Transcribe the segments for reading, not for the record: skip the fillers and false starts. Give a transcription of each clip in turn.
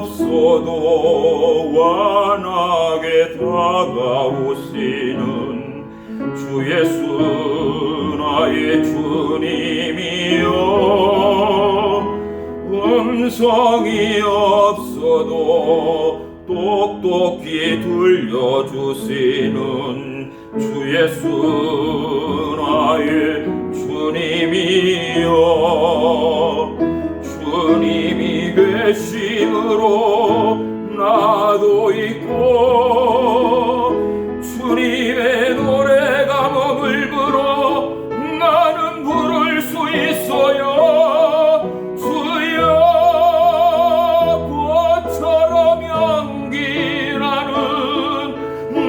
없어도 환하게 다가오시는 주 예수 나의 주님이여, 음성이 없어도 똑똑히 들려주시는 주 예수 나의 주님이여, 주님이 계심으로 나도 있고 주님의 노래가 머물므로 나는 부를 수 있어요. 주여 꽃처럼 향기나는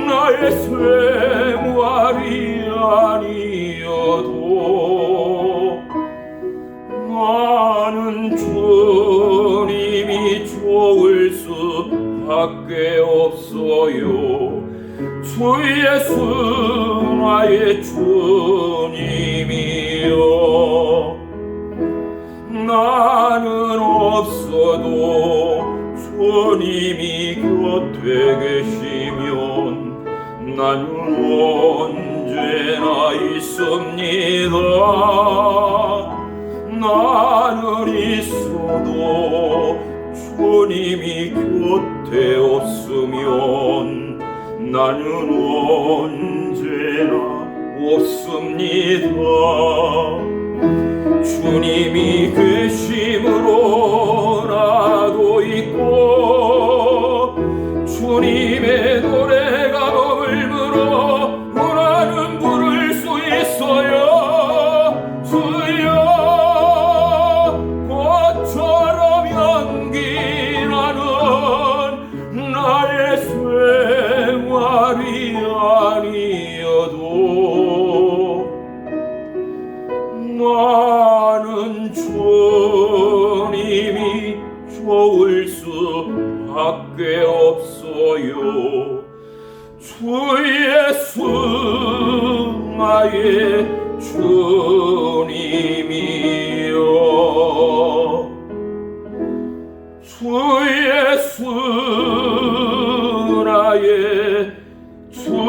나의 생활이 아니어도 나는 주님이 좋을 수밖에 없어요. 주 예수 나의 주님이여, 나는 없어도 주님이 곁에 계시면 나는 언제나 있습니다. 나는 있어도 주님이 곁에 없으면 나는 언제나 없습니다. 주님이 계심으로 나도 있고 주님의 노래가 머물므로 나는 부를 수 있어요. 주여 꽃처럼 향기나는 나의 생활이 아니어도 나는 주님이 좋을 수밖에 없어요. 주 예수 나의 주님이여, 주 예수 나의 주님이여.